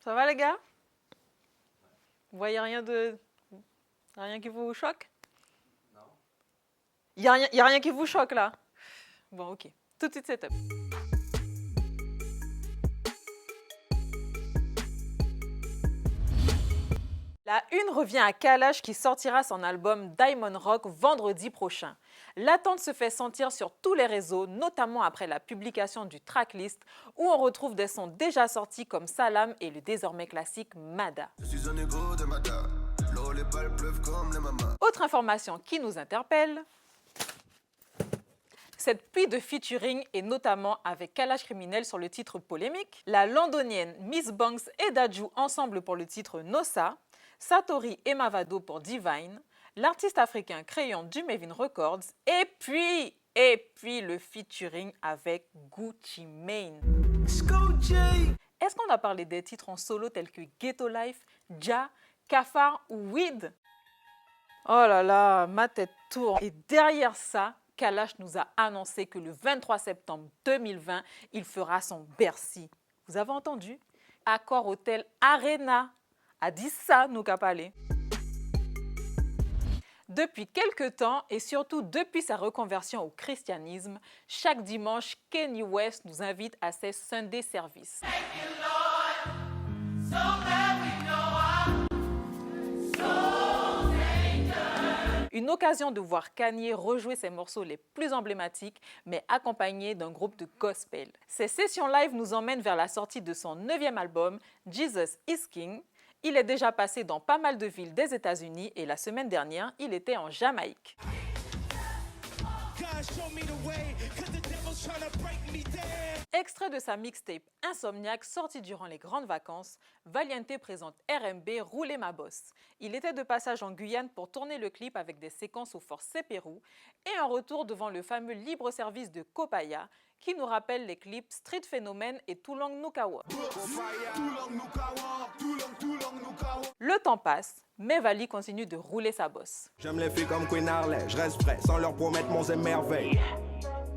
Ça va les gars? Vous voyez rien qui vous choque? Non. Y a rien qui vous choque là? Bon, ok. Tout de suite, c'est top. La une revient à Kalash qui sortira son album Diamond Rock vendredi prochain. L'attente se fait sentir sur tous les réseaux, notamment après la publication du tracklist où on retrouve des sons déjà sortis comme Salam et le désormais classique Mada. Je suis un égo de Mada. L'eau, les balles pleuvent comme les mamas. Autre information qui nous interpelle, cette pluie de featuring est notamment avec Kalash Criminel sur le titre Polémique, la londonienne Miss Banks et Dadju ensemble pour le titre Nossa, Satori et Mavado pour Divine, l'artiste africain Crayon du Mavin Records et puis le featuring avec Gucci Mane. Est-ce qu'on a parlé des titres en solo tels que Ghetto Life, Ja, Kafar ou Weed? Oh là là, ma tête tourne. Et derrière ça, Kalash nous a annoncé que le 23 septembre 2020, il fera son Bercy. Vous avez entendu? Accor Hotel Arena. A dit ça, nous qu'a parlé. Depuis quelque temps, et surtout depuis sa reconversion au christianisme, chaque dimanche, Kanye West nous invite à ses Sunday services. Une occasion de voir Kanye rejouer ses morceaux les plus emblématiques, mais accompagné d'un groupe de gospel. Ces sessions live nous emmènent vers la sortie de son 9e album, Jesus is King. Il est déjà passé dans pas mal de villes des États-Unis et la semaine dernière, il était en Jamaïque. Extrait de sa mixtape Insomniac sortie durant les grandes vacances, Valiente présente RMB Rouler ma bosse. Il était de passage en Guyane pour tourner le clip avec des séquences au fort Sepérou et un retour devant le fameux libre-service de Copaya qui nous rappelle les clips Street Phénomène et Toulang Nukawa. Le temps passe, mais Vali continue de rouler sa bosse. J'aime les filles comme Queen Harley, je reste frais sans leur promettre mon émerveil.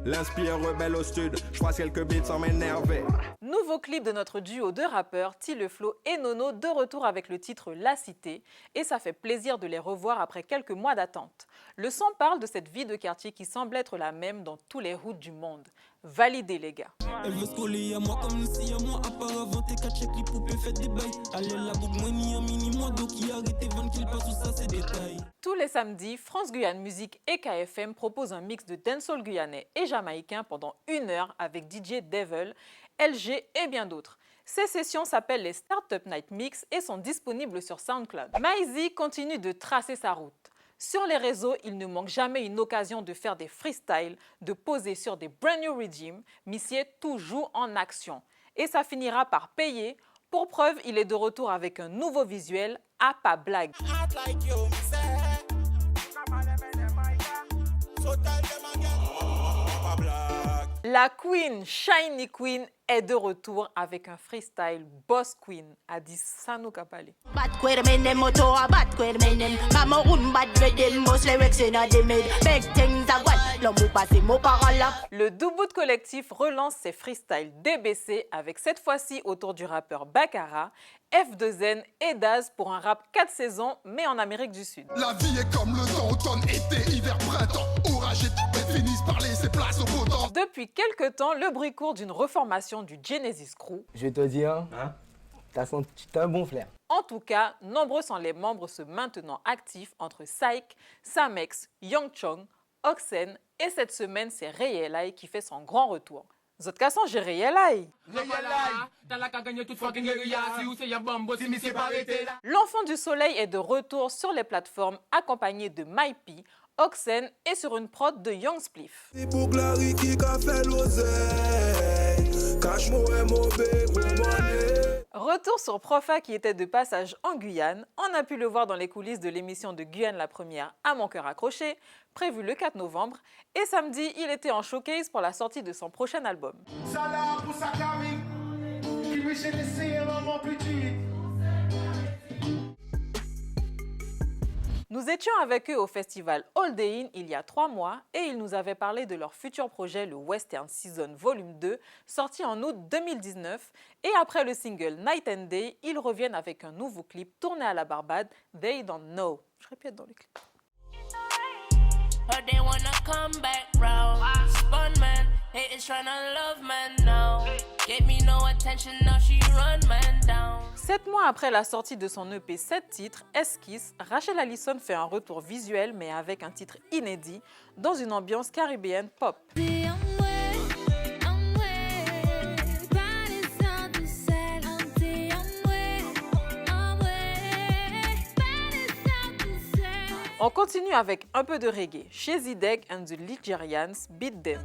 L'inspire rebelle au stud, je passe quelques beats sans m'énerver. Nouveau clip de notre duo de rappeurs, T Le Flow et Nono, de retour avec le titre La Cité, et ça fait plaisir de les revoir après quelques mois d'attente. Le son parle de cette vie de quartier qui semble être la même dans tous les hoods du monde. Validez les gars. Elle veut se coller à moi comme si à moi, à part avant tes 4 chèques, les poupées faites des bails. Allez la boucle, moi ni un mini moi, donc qui arrête tes vannes qu'il passe, tout ça c'est détail. Tous les samedis, France Guyane Musique et KFM proposent un mix de dancehall guyanais et jamaïcain pendant 1 heure avec DJ Devil, LG et bien d'autres. Ces sessions s'appellent les Startup Night Mix et sont disponibles sur SoundCloud. Maizy continue de tracer sa route. Sur les réseaux, il ne manque jamais une occasion de faire des freestyles, de poser sur des brand new regimes, Missier toujours en action. Et ça finira par payer. Pour preuve, il est de retour avec un nouveau visuel, à pas blague. La Queen, Shiny Queen, est de retour avec un freestyle Boss Queen, a dit Sano Kapale. Le Doubout collectif relance ses freestyles DBC avec cette fois-ci autour du rappeur Bakara, F2N et Daz pour un rap 4 saisons mais en Amérique du Sud. La vie est comme le temps, automne, été, hiver, printemps. Orage et tempête finissent par laisser place au beau temps. Depuis quelque temps, le bruit court d'une reformation du Genesis Crew. Je vais te dire, t'as un bon flair. En tout cas, nombreux sont les membres se maintenant actifs entre Psych, Samex, Young Chong, Oxen et cette semaine, c'est Rayelai qui fait son grand retour. Zotkasson, j'ai Rayelai. L'enfant du soleil est de retour sur les plateformes accompagné de Mypi, Oxen et sur une prod de Young Spliff. Retour sur Profa qui était de passage en Guyane. On a pu le voir dans les coulisses de l'émission de Guyane la première à Mon Cœur Accroché, prévue le 4 novembre. Et samedi, il était en showcase pour la sortie de son prochain album. Nous Nous étions avec eux au festival All Day In il y a 3 mois et ils nous avaient parlé de leur futur projet, le Western Season Volume 2, sorti en août 2019. Et après le single Night and Day, ils reviennent avec un nouveau clip tourné à la Barbade, They Don't Know. Je répète dans le clip. They wanna come back round. Spun man, haters tryna love man now. Gave me no attention, now she run man down. 7 mois après la sortie de son EP 7 titres, Esquisse, Rachel Allison fait un retour visuel mais avec un titre inédit dans une ambiance caribéenne pop. On continue avec un peu de reggae. Chez Zidek and the Ligerians, Beat Them.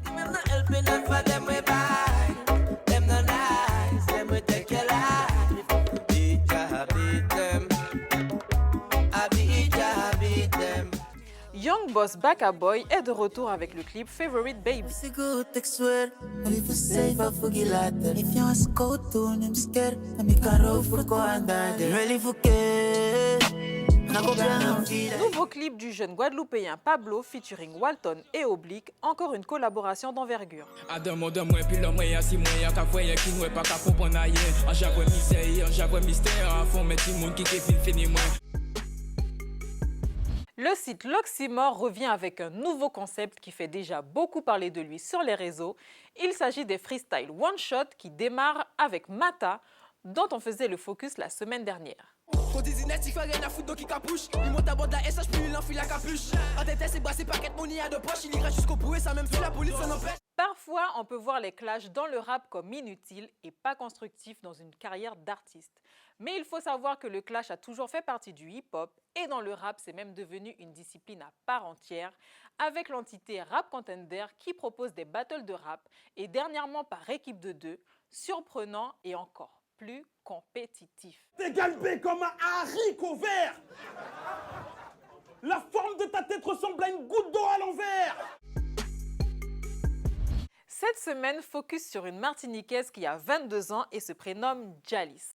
Young Boss Baka Boy est de retour avec le clip Favorite Baby. Nouveau clip du jeune Guadeloupéen Pablo featuring Walton et Oblique, encore une collaboration d'envergure. Le site L'Oxymore revient avec un nouveau concept qui fait déjà beaucoup parler de lui sur les réseaux. Il s'agit des freestyles one-shot qui démarrent avec Mata, dont on faisait le focus la semaine dernière. Parfois, on peut voir les clashs dans le rap comme inutiles et pas constructifs dans une carrière d'artiste. Mais il faut savoir que le clash a toujours fait partie du hip-hop et dans le rap, c'est même devenu une discipline à part entière avec l'entité Rap Contender qui propose des battles de rap et dernièrement par équipe de 2, surprenant et encore plus compétitif. T'es galbé comme un haricot vert. La forme de ta tête ressemble à une goutte d'eau à l'envers. Cette semaine, focus sur une Martiniquaise qui a 22 ans et se prénomme Jalis.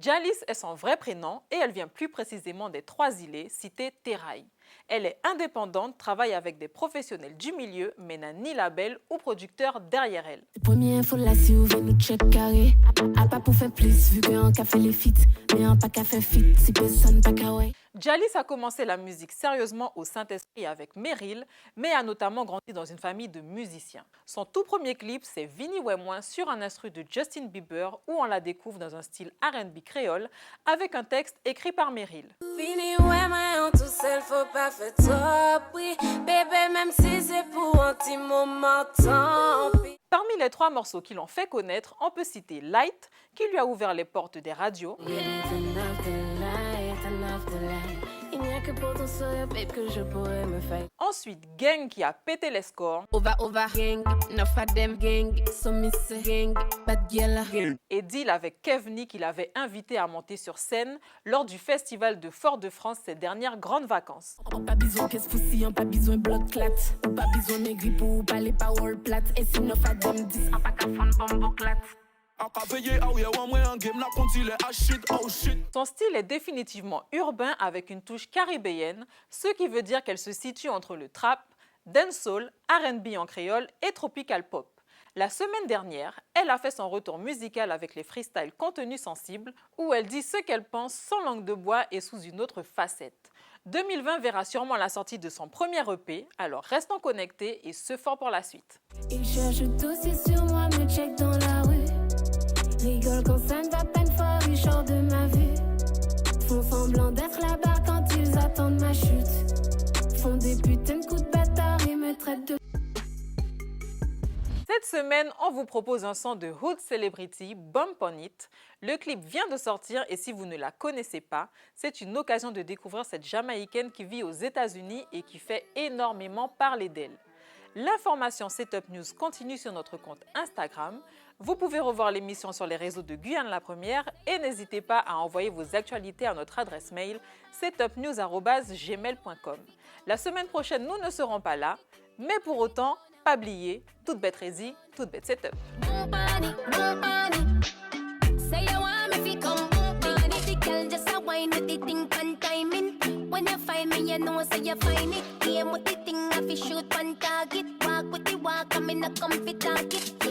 Jalis est son vrai prénom et elle vient plus précisément des 3 îlets cités Terrail. Elle est indépendante, travaille avec des professionnels du milieu, mais n'a ni label ou producteur derrière elle. Première info là, si vous voulez nous check carré. A pas pour faire plus, vu qu'un café les fit, mais un pas qu'à faire fit, si personne pas qu'à ouais. Jalis a commencé la musique sérieusement au Saint-Esprit avec Meryl, mais a notamment grandi dans une famille de musiciens. Son tout premier clip, c'est Vini Ouémoin sur un instru de Justin Bieber où on la découvre dans un style R&B créole avec un texte écrit par Meryl. Vini Ouémoin, tout seul, faut pas faire trop, oui. Bébé, même si c'est pour un petit moment, tant pis. Parmi les 3 morceaux qui l'ont fait connaître, on peut citer Light, qui lui a ouvert les portes des radios. Ensuite, Gang qui a pété les scores. Et Deal avec Kevni qui l'avait invité à monter sur scène lors du festival de Fort-de-France ces dernières grandes vacances. Pas besoin pièce foussi, pas besoin blood clat. Pas besoin maigri pour parler parole plate. Et si nous faisons 10, pas qu'à fond bombo clat. Son style est définitivement urbain avec une touche caribéenne, ce qui veut dire qu'elle se situe entre le trap, dancehall, R&B en créole et tropical pop. La semaine dernière, elle a fait son retour musical avec les freestyles Contenus sensibles, où elle dit ce qu'elle pense sans langue de bois et sous une autre facette. 2020 verra sûrement la sortie de son premier EP, alors restons connectés et ce fort pour la suite. Ils cherchent aussi sur moi, me check dans la rue. Rigole quand ça ne va peine fort, ils sortent de ma vue. Font semblant d'être là-bas quand ils attendent ma chute. Font des putains de coups de bâtard et me traitent de... Cette semaine, on vous propose un son de Hood Celebrity, Bump on It. Le clip vient de sortir et si vous ne la connaissez pas, c'est une occasion de découvrir cette Jamaïcaine qui vit aux États-Unis et qui fait énormément parler d'elle. L'information Setup News continue sur notre compte Instagram. Vous pouvez revoir l'émission sur les réseaux de Guyane la Première et n'hésitez pas à envoyer vos actualités à notre adresse mail setupnews@gmail.com. La semaine prochaine, nous ne serons pas là, mais pour autant, pas oublier, toute bête rési, toute bête setup. wine with the thing pan timing. When you find me, you know so you find it. Aim with the thing, I fi shoot pan target. Walk with the walk, I'm in a comfy target.